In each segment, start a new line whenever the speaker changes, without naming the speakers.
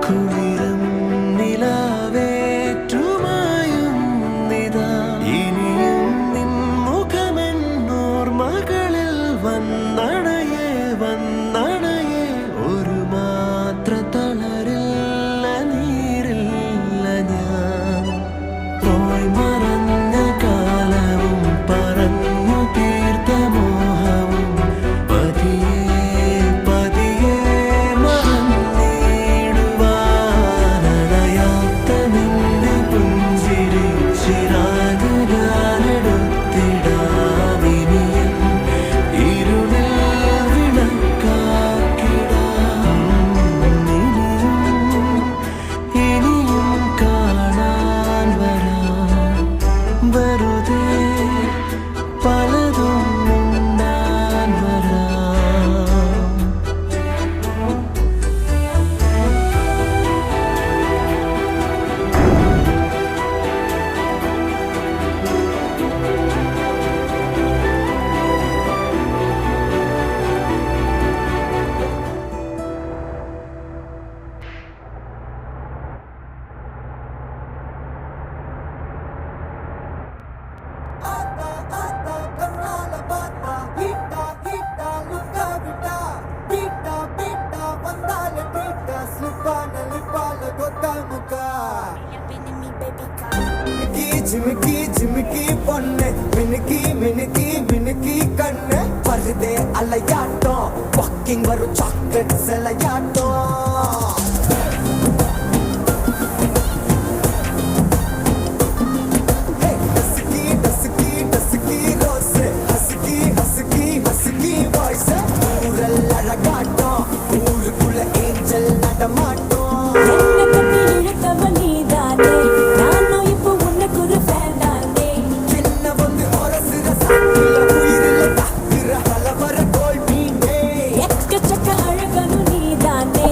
കുളിരും നിലാവേറ്റുമായും നിതാ ഇനിയും നിൻ മുഖമെന്നോർമകളിൽ വന്നണയേ വന്നണയേ ഒരു മാത്ര തളരില്ല നീരില്ല ഞാൻ പോയി മറഞ്ഞ കാലവും പറഞ്ഞു തീർത്ത മോഹവും പതിയെ പതിയെ മറന്നിടുവാനടയാത്ത നിന്റെ പുഞ്ചിരി ചിരാതുകാലെടുത്തിടാവിനിയും ഇരുളിൽ വിളക്കാക്കിടാം ഇനിയും കാണാൻ വരാം വെറുതെ പലതും ഉണ്ടാൻ വരാം
जिमकी जिमकी பொண்ணு மினுக்கி மினுக்கி மினுக்கி கண்ணு வருதே அலையாட்டம் வாக்கிங் வரும் சாக்லேட் செலையாட்டம்
எக்கச்சக்க அழகனு நீதானே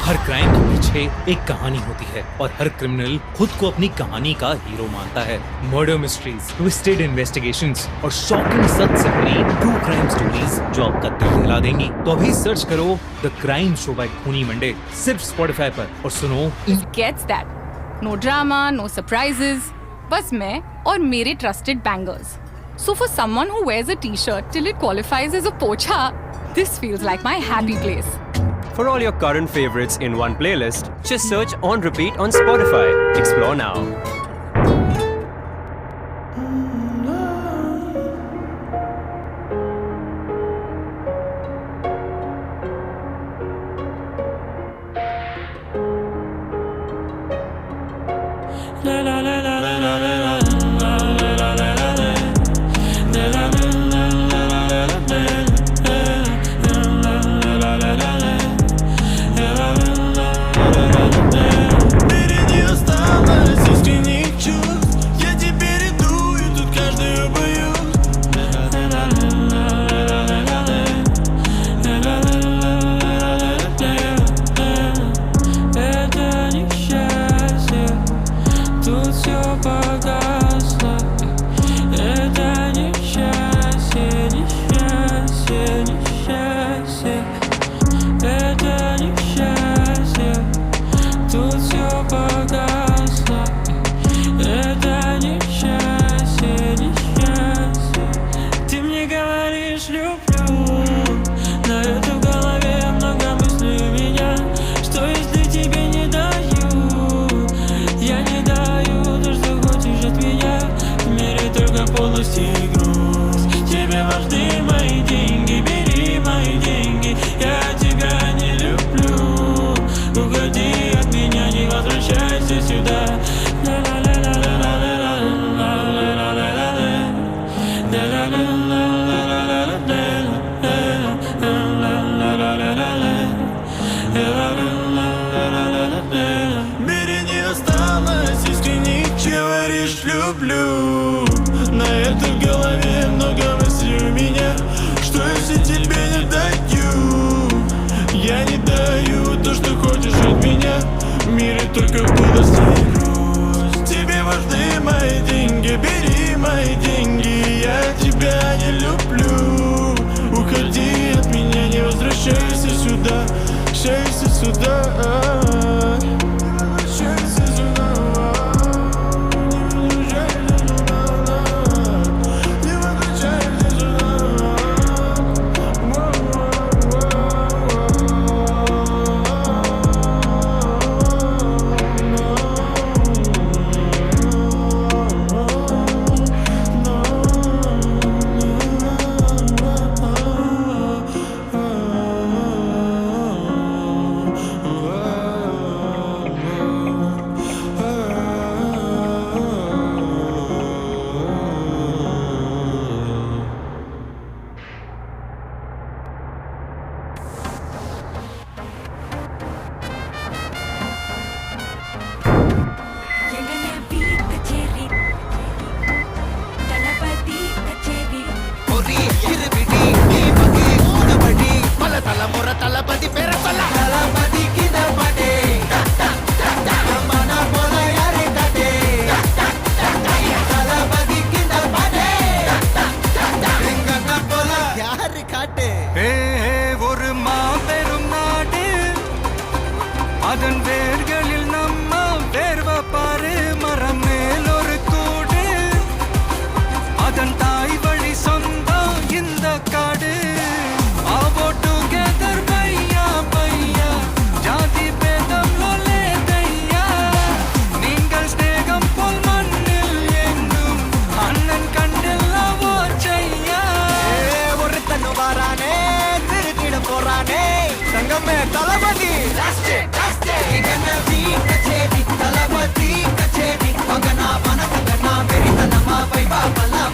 हर क्राइम के पीछे एक कहानी होती है और हर क्रिमिनल खुद को अपनी कहानी का हीरो मानता है। मर्डर मिस्ट्रीज, ट्विस्टेड इन्वेस्टिगेशंस और शॉकिंग सच से भरी ट्रू क्राइम स्टोरीज जो आपका दिल हिला देंगी। तो अभी सर्च करो द क्राइम शो बाय खूनी मंडे सिर्फ स्पॉटिफाई पर और सुनो।
Gets that? No drama, no surprises. बस मैं और मेरे trusted bangers. So for someone who wears a t-shirt till it qualifies as a pocha, this feels like my happy place.
For all your current favorites in one playlist, just search On Repeat on Spotify. Explore now.
Не осталось искренних чувств. Я теперь иду, и тут каждую боюсь. Это несчастье, тут все погасло. Это несчастье, несчастье, несчастье. Это несчастье, тут все погасло. Это несчастье, несчастье. Ты мне говоришь люблю, но это в голове много мыслей у меня. Что если тебе не даю? Я не даю то, что хочешь от меня. В мире только полностью и грусть. Тебе важны мои деньги, бери мои деньги. Я тебя не люблю. Уходи от меня, не возвращайся сюда. В мире не осталось искренних, говоришь люблю. На это в голове много мыслей у меня. Что если тебе не даю? Я не даю то, что хочешь от меня. В мире только полости и грусть. Тебе важны мои деньги, бери мои деньги. Я тебя не люблю. Уходи от меня, не возвращайся сюда. Возвращайся сюда. Не возвращайся сюда. Не возвращайся сюда. Не возвращайся ஒரு மாபெரும் நாடு, அதன் வேர்களில் நம்ம வேர்வ பாரு. மரம் மேல் ஒரு கூடு, அதன் தாய் வழி சொந்தம் இந்த காடு. Avo together பையா பையா, ஜாதி பேதம் லோலே தையா. நீங்கள் ஸ்நேகம் போல் மண்ணில் எங்கும் அண்ணன் கண்டெல்லாம் ஓச்சையா.
ஒருத்தன் வாரானே திருத்திட போறானே சங்கமே தளபதி கச்சேரி தளபதி கச்சேரி மகனா மனசங்கனா வெறித்தனமா பைபா பல்லா